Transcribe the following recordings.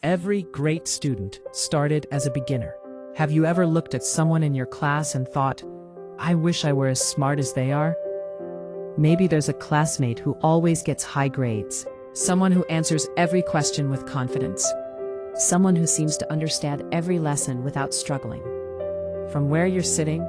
Every great student started as a beginner. Have you ever looked at someone in your class and thought, I wish I were as smart as they are? Maybe there's a classmate who always gets high grades, someone who answers every question with confidence, someone who seems to understand every lesson without struggling. From where you're sitting,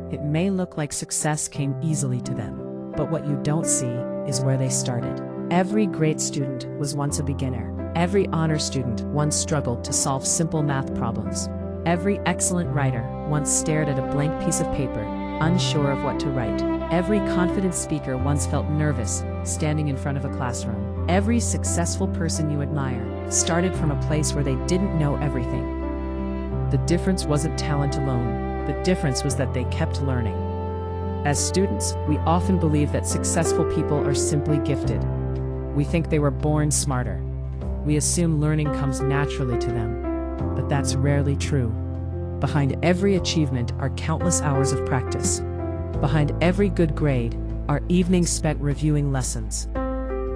it may look like success came easily to them, but what you don't see is where they started. Every great student was once a beginner. Every honor student once struggled to solve simple math problems. Every excellent writer once stared at a blank piece of paper, unsure of what to write. Every confident speaker once felt nervous standing in front of a classroom. Every successful person you admire started from a place where they didn't know everything. The difference wasn't talent alone. The difference was that they kept learning. As students, we often believe that successful people are simply gifted. We think they were born smarter. We assume learning comes naturally to them, but that's rarely true. Behind every achievement are countless hours of practice. Behind every good grade are evenings spent reviewing lessons.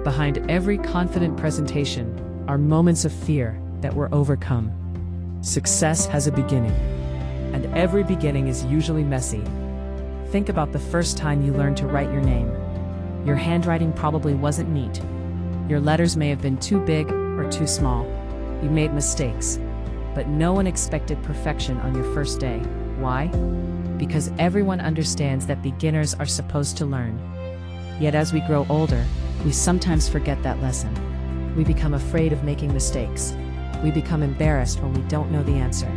Behind every confident presentation are moments of fear that were overcome. Success has a beginning, and every beginning is usually messy. Think about the first time you learned to write your name. Your handwriting probably wasn't neat. Your letters may have been too big or too small. You made mistakes, but no one expected perfection on your first day. Why? Because everyone understands that beginners are supposed to learn. Yet as we grow older, we sometimes forget that lesson. We become afraid of making mistakes. We become embarrassed when we don't know the answer.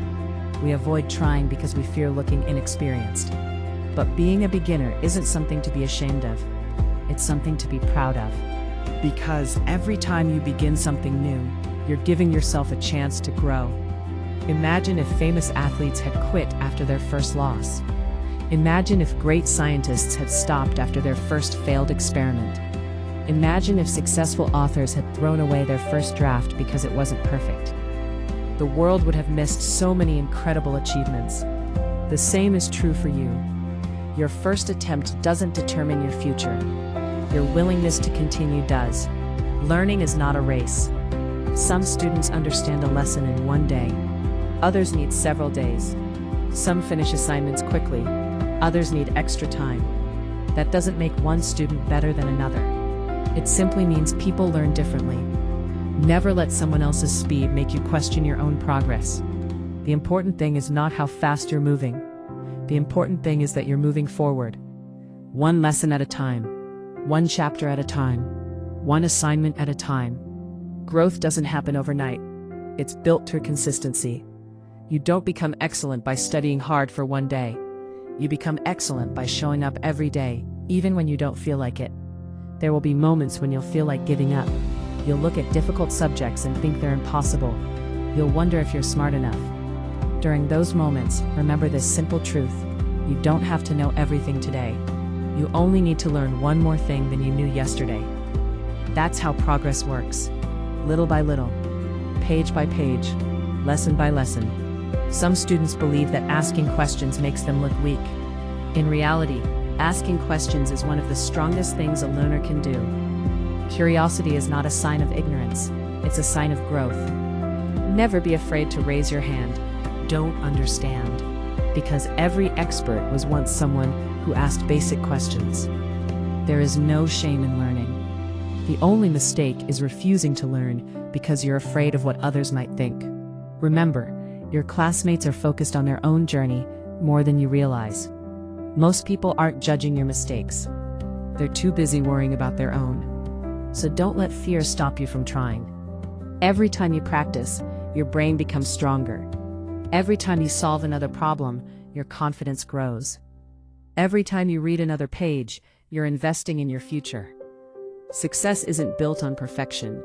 We avoid trying because we fear looking inexperienced. But being a beginner isn't something to be ashamed of. It's something to be proud of. Because every time you begin something new, you're giving yourself a chance to grow. Imagine if famous athletes had quit after their first loss. Imagine if great scientists had stopped after their first failed experiment. Imagine if successful authors had thrown away their first draft because it wasn't perfect. The world would have missed so many incredible achievements. The same is true for you. Your first attempt doesn't determine your future. Your willingness to continue does. Learning is not a race. Some students understand a lesson in one day. Others need several days. Some finish assignments quickly. Others need extra time. That doesn't make one student better than another. It simply means people learn differently. Never let someone else's speed make you question your own progress. The important thing is not how fast you're moving. The important thing is that you're moving forward. One lesson at a time. One chapter at a time. One assignment at a time. Growth doesn't happen overnight. It's built through consistency. You don't become excellent by studying hard for one day. You become excellent by showing up every day, even when you don't feel like it. There will be moments when you'll feel like giving up. You'll look at difficult subjects and think they're impossible. You'll wonder if you're smart enough. During those moments, remember this simple truth. You don't have to know everything today. You only need to learn one more thing than you knew yesterday. That's how progress works. Little by little, page by page, lesson by lesson. Some students believe that asking questions makes them look weak. In reality, asking questions is one of the strongest things a learner can do. Curiosity is not a sign of ignorance, it's a sign of growth. Never be afraid to raise your hand. Don't understand. Because every expert was once someone who asked basic questions. There is no shame in learning. The only mistake is refusing to learn because you're afraid of what others might think. Remember, your classmates are focused on their own journey more than you realize. Most people aren't judging your mistakes. They're too busy worrying about their own. So don't let fear stop you from trying. Every time you practice, your brain becomes stronger. Every time you solve another problem, your confidence grows. Every time you read another page, you're investing in your future. Success isn't built on perfection.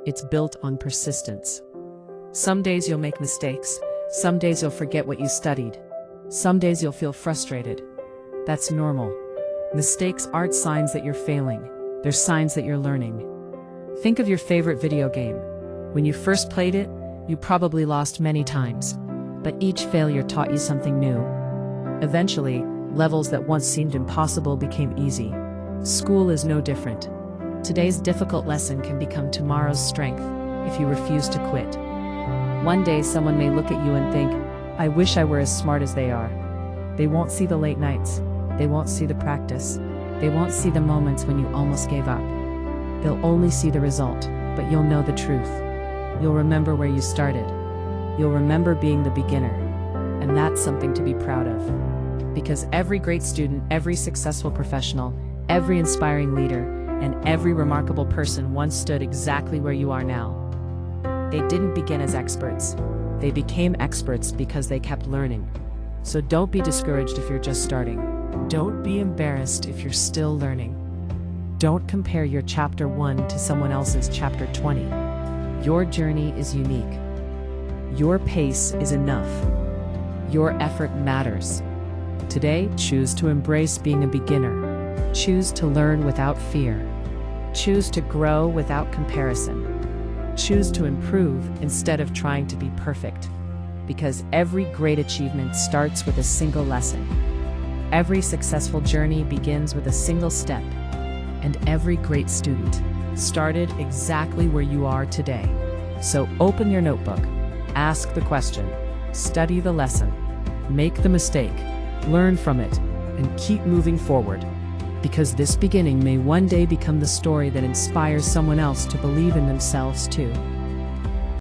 It's built on persistence. Some days you'll make mistakes. Some days you'll forget what you studied. Some days you'll feel frustrated. That's normal. Mistakes aren't signs that you're failing. They're signs that you're learning. Think of your favorite video game. When you first played it, you probably lost many times. But each failure taught you something new. Eventually, levels that once seemed impossible became easy. School is no different. Today's difficult lesson can become tomorrow's strength if you refuse to quit. One day someone may look at you and think, I wish I were as smart as they are. They won't see the late nights. They won't see the practice. They won't see the moments when you almost gave up. They'll only see the result, but you'll know the truth. You'll remember where you started. You'll remember being the beginner. And that's something to be proud of. Because every great student, every successful professional, every inspiring leader, and every remarkable person once stood exactly where you are now. They didn't begin as experts. They became experts because they kept learning. So don't be discouraged if you're just starting. Don't be embarrassed if you're still learning. Don't compare your chapter 1 to someone else's chapter 20. Your journey is unique. Your pace is enough. Your effort matters. Today, choose to embrace being a beginner. Choose to learn without fear. Choose to grow without comparison. Choose to improve instead of trying to be perfect. Because every great achievement starts with a single lesson. Every successful journey begins with a single step. And every great student started exactly where you are today. So open your notebook, ask the question, study the lesson, make the mistake, learn from it, and keep moving forward. Because this beginning may one day become the story that inspires someone else to believe in themselves too.